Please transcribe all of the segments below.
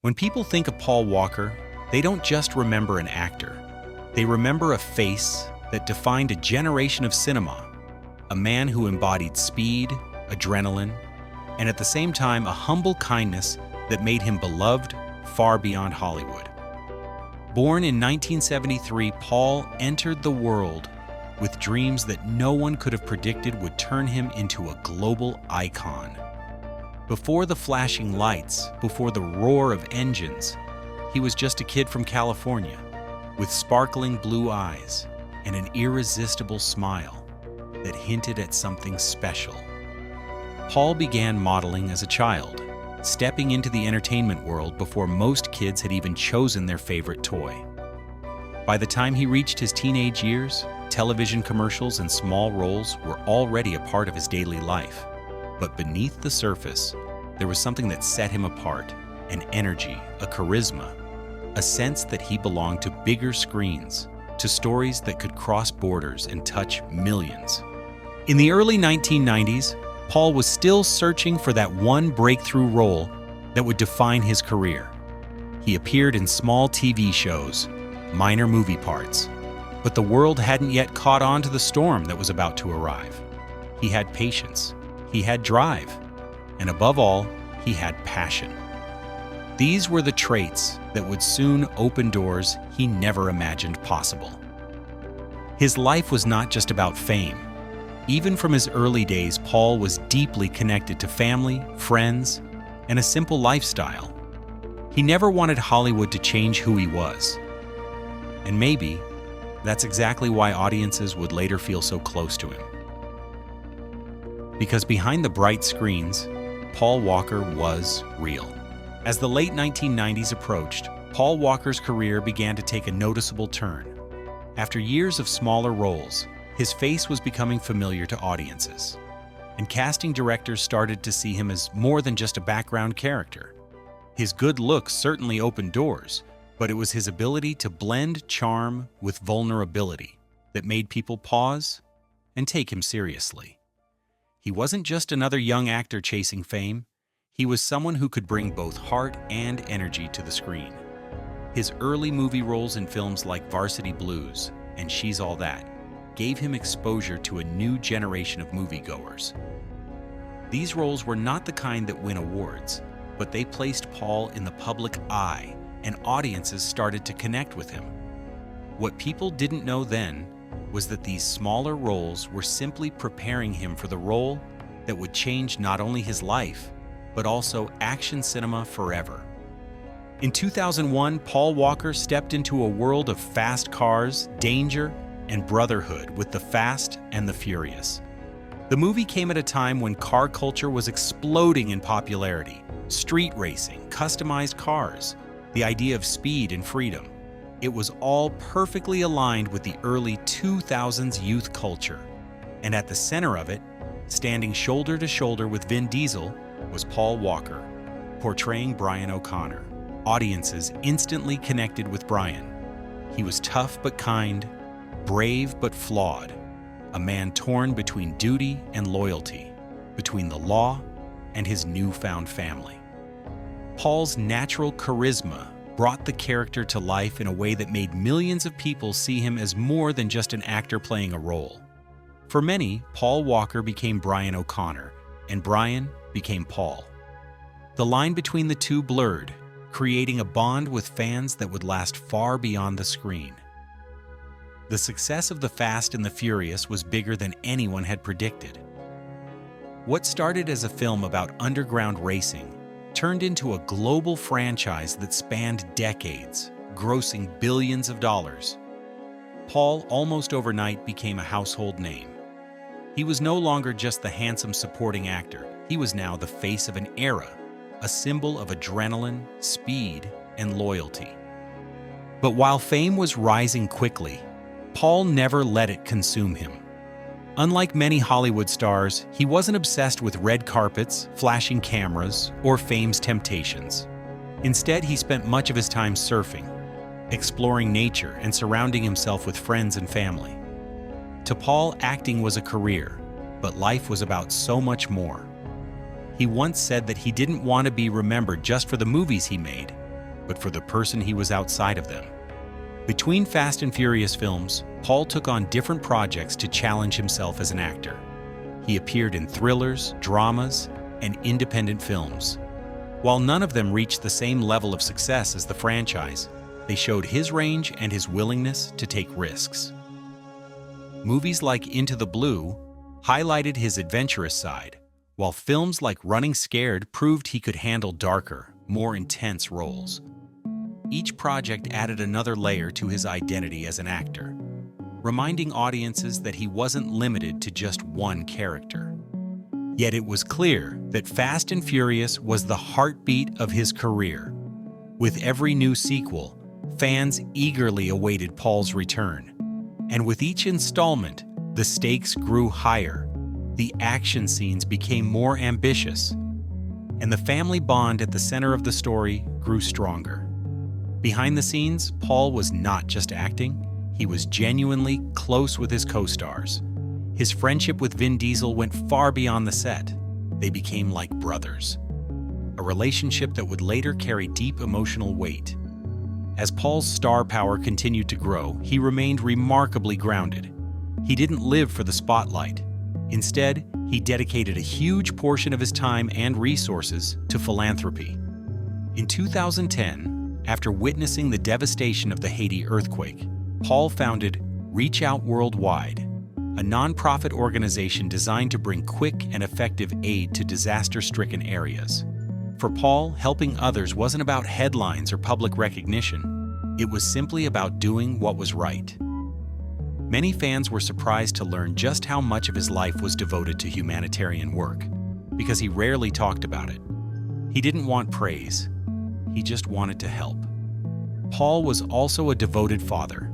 When people think of Paul Walker, they don't just remember an actor. They remember a face that defined a generation of cinema, a man who embodied speed, adrenaline, and at the same time a humble kindness that made him beloved far beyond Hollywood. Born in 1973, Paul entered the world with dreams that no one could have predicted would turn him into a global icon. Before the flashing lights, before the roar of engines, he was just a kid from California with sparkling blue eyes and an irresistible smile that hinted at something special. Paul began modeling as a child, stepping into the entertainment world before most kids had even chosen their favorite toy. By the time he reached his teenage years, television commercials and small roles were already a part of his daily life. But beneath the surface, there was something that set him apart, an energy, a charisma, a sense that he belonged to bigger screens, to stories that could cross borders and touch millions. In the early 1990s, Paul was still searching for that one breakthrough role that would define his career. He appeared in small TV shows, minor movie parts, but the world hadn't yet caught on to the storm that was about to arrive. He had patience, he had drive, and above all, he had passion. These were the traits that would soon open doors he never imagined possible. His life was not just about fame. Even from his early days, Paul was deeply connected to family, friends, and a simple lifestyle. He never wanted Hollywood to change who he was. And maybe that's exactly why audiences would later feel so close to him. Because behind the bright screens, Paul Walker was real. As the late 1990s approached, Paul Walker's career began to take a noticeable turn. After years of smaller roles, his face was becoming familiar to audiences, and casting directors started to see him as more than just a background character. His good looks certainly opened doors, but it was his ability to blend charm with vulnerability that made people pause and take him seriously. He wasn't just another young actor chasing fame. He was someone who could bring both heart and energy to the screen. His early movie roles in films like Varsity Blues and She's All That gave him exposure to a new generation of moviegoers. These roles were not the kind that win awards, but they placed Paul in the public eye, and audiences started to connect with him. What people didn't know then was that these smaller roles were simply preparing him for the role that would change not only his life, but also action cinema forever. In 2001, Paul Walker stepped into a world of fast cars, danger, and brotherhood with The Fast and the Furious. The movie came at a time when car culture was exploding in popularity. Street racing, customized cars, the idea of speed and freedom. It was all perfectly aligned with the early 2000s youth culture. And at the center of it, standing shoulder to shoulder with Vin Diesel, was Paul Walker, portraying Brian O'Connor. Audiences instantly connected with Brian. He was tough but kind, brave but flawed, a man torn between duty and loyalty, between the law and his newfound family. Paul's natural charisma brought the character to life in a way that made millions of people see him as more than just an actor playing a role. For many, Paul Walker became Brian O'Connor, and Brian became Paul. The line between the two blurred, creating a bond with fans that would last far beyond the screen. The success of The Fast and the Furious was bigger than anyone had predicted. What started as a film about underground racing turned into a global franchise that spanned decades, grossing billions of dollars. Paul almost overnight became a household name. He was no longer just the handsome supporting actor. He was now the face of an era, a symbol of adrenaline, speed, and loyalty. But while fame was rising quickly, Paul never let it consume him. Unlike many Hollywood stars, he wasn't obsessed with red carpets, flashing cameras, or fame's temptations. Instead, he spent much of his time surfing, exploring nature, and surrounding himself with friends and family. To Paul, acting was a career, but life was about so much more. He once said that he didn't want to be remembered just for the movies he made, but for the person he was outside of them. Between Fast and Furious films, Paul took on different projects to challenge himself as an actor. He appeared in thrillers, dramas, and independent films. While none of them reached the same level of success as the franchise, they showed his range and his willingness to take risks. Movies like Into the Blue highlighted his adventurous side, while films like Running Scared proved he could handle darker, more intense roles. Each project added another layer to his identity as an actor, reminding audiences that he wasn't limited to just one character. Yet it was clear that Fast and Furious was the heartbeat of his career. With every new sequel, fans eagerly awaited Paul's return. And with each installment, the stakes grew higher, the action scenes became more ambitious, and the family bond at the center of the story grew stronger. Behind the scenes, Paul was not just acting, he was genuinely close with his co-stars. His friendship with Vin Diesel went far beyond the set. They became like brothers, a relationship that would later carry deep emotional weight. As Paul's star power continued to grow, he remained remarkably grounded. He didn't live for the spotlight. Instead, he dedicated a huge portion of his time and resources to philanthropy. In 2010, after witnessing the devastation of the Haiti earthquake, Paul founded Reach Out Worldwide, a nonprofit organization designed to bring quick and effective aid to disaster-stricken areas. For Paul, helping others wasn't about headlines or public recognition. It was simply about doing what was right. Many fans were surprised to learn just how much of his life was devoted to humanitarian work, because he rarely talked about it. He didn't want praise. He just wanted to help. Paul was also a devoted father.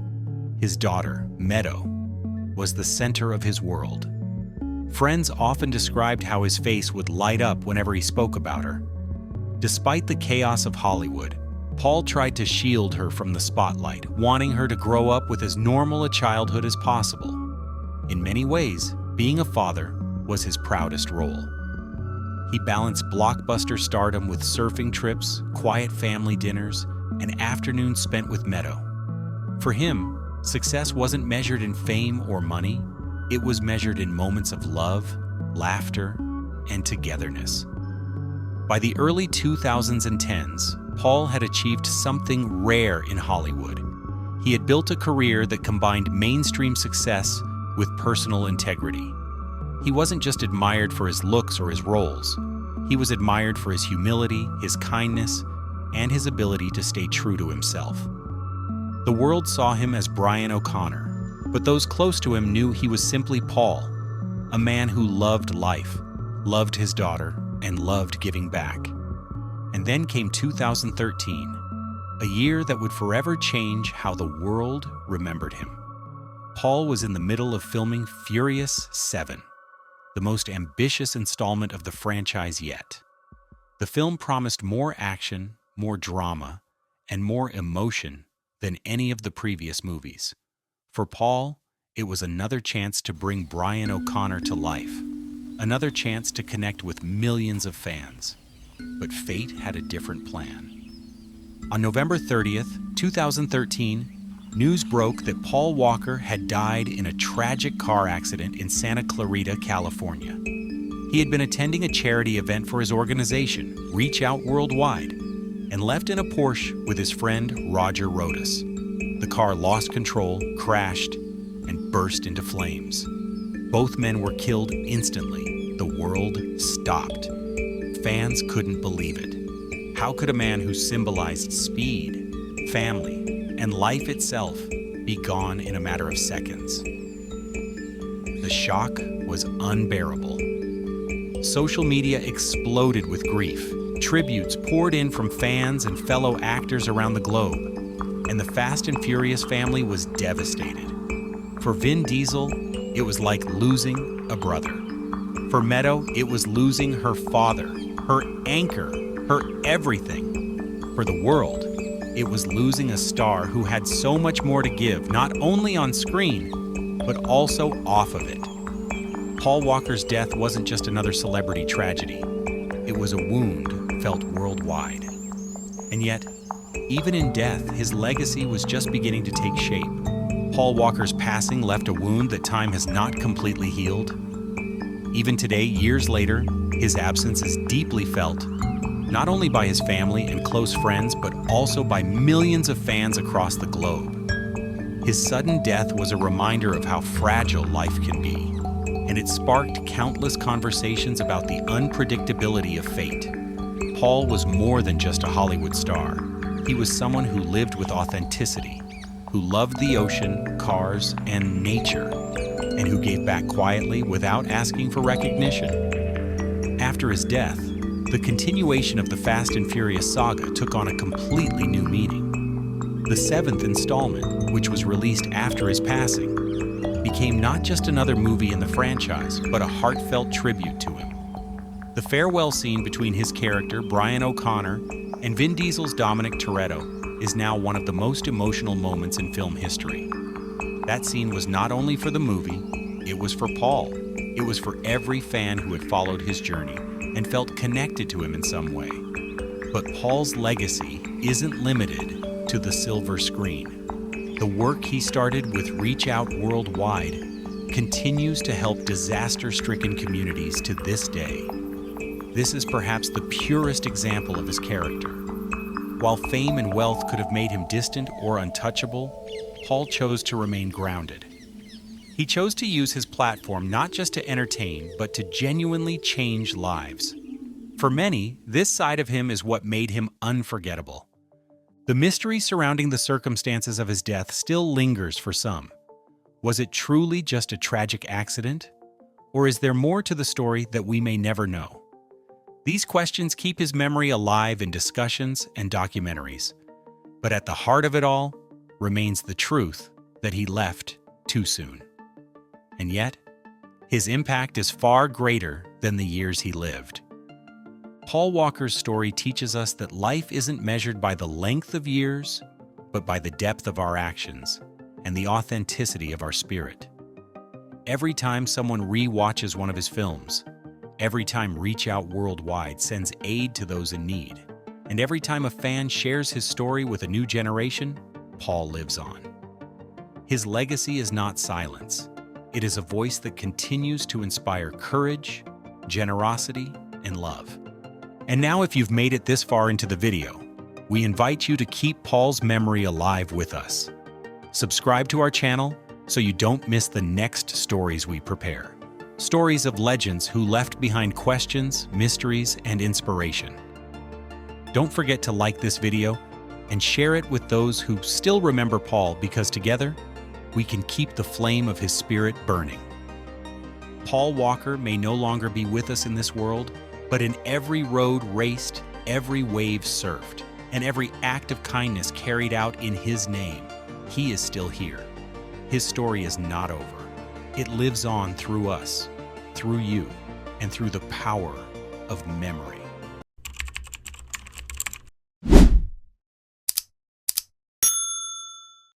His daughter, Meadow, was the center of his world. Friends often described how his face would light up whenever he spoke about her. Despite the chaos of Hollywood, Paul tried to shield her from the spotlight, wanting her to grow up with as normal a childhood as possible. In many ways, being a father was his proudest role. He balanced blockbuster stardom with surfing trips, quiet family dinners, and afternoons spent with Meadow. For him, success wasn't measured in fame or money. It was measured in moments of love, laughter, and togetherness. By the early 2000s and 10s, Paul had achieved something rare in Hollywood. He had built a career that combined mainstream success with personal integrity. He wasn't just admired for his looks or his roles. He was admired for his humility, his kindness, and his ability to stay true to himself. The world saw him as Brian O'Connor, but those close to him knew he was simply Paul, a man who loved life, loved his daughter, and loved giving back. And then came 2013, a year that would forever change how the world remembered him. Paul was in the middle of filming Furious 7, the most ambitious installment of the franchise yet. The film promised more action, more drama, and more emotion than any of the previous movies. For Paul, it was another chance to bring Brian O'Connor to life, another chance to connect with millions of fans. But fate had a different plan. On November 30th, 2013, news broke that Paul Walker had died in a tragic car accident in Santa Clarita, California. He had been attending a charity event for his organization, Reach Out Worldwide, and left in a Porsche with his friend Roger Rodas. The car lost control, crashed, and burst into flames. Both men were killed instantly. The world stopped. Fans couldn't believe it. How could a man who symbolized speed, family, and life itself be gone in a matter of seconds? The shock was unbearable. Social media exploded with grief. Tributes poured in from fans and fellow actors around the globe, and the Fast and Furious family was devastated. For Vin Diesel, it was like losing a brother. For Meadow, it was losing her father, her anchor, her everything. For the world, it was losing a star who had so much more to give, not only on screen, but also off of it. Paul Walker's death wasn't just another celebrity tragedy. It was a wound felt worldwide. And yet, Even in death, his legacy was just beginning to take shape. Paul Walker's passing left a wound that time has not completely healed. Even today, years later, his absence is deeply felt, not only by his family and close friends, but also by millions of fans across the globe. His sudden death was a reminder of how fragile life can be, and it sparked countless conversations about the unpredictability of fate. Paul was more than just a Hollywood star. He was someone who lived with authenticity, who loved the ocean, cars, and nature, and who gave back quietly without asking for recognition. After his death, the continuation of the Fast and Furious saga took on a completely new meaning. The seventh installment, which was released after his passing, became not just another movie in the franchise, but a heartfelt tribute to him. The farewell scene between his character, Brian O'Connor, and Vin Diesel's Dominic Toretto is now one of the most emotional moments in film history. That scene was not only for the movie, it was for Paul. It was for every fan who had followed his journey and felt connected to him in some way. But Paul's legacy isn't limited to the silver screen. The work he started with Reach Out Worldwide continues to help disaster-stricken communities to this day. This is perhaps the purest example of his character. While fame and wealth could have made him distant or untouchable, Paul chose to remain grounded. He chose to use his platform not just to entertain, but to genuinely change lives. For many, this side of him is what made him unforgettable. The mystery surrounding the circumstances of his death still lingers for some. Was it truly just a tragic accident? Or is there more to the story that we may never know? These questions keep his memory alive in discussions and documentaries. But at the heart of it all remains the truth that he left too soon. And yet, his impact is far greater than the years he lived. Paul Walker's story teaches us that life isn't measured by the length of years, but by the depth of our actions and the authenticity of our spirit. Every time someone re-watches one of his films, every time Reach Out Worldwide sends aid to those in need, and every time a fan shares his story with a new generation, Paul lives on. His legacy is not silence. It is a voice that continues to inspire courage, generosity, and love. And now, if you've made it this far into the video, we invite you to keep Paul's memory alive with us. Subscribe to our channel so you don't miss the next stories we prepare. Stories of legends who left behind questions, mysteries, and inspiration. Don't forget to like this video and share it with those who still remember Paul, because together, we can keep the flame of his spirit burning. Paul Walker may no longer be with us in this world, but in every road raced, every wave surfed, and every act of kindness carried out in his name, he is still here. His story is not over. It lives on through us, through you, and through the power of memory.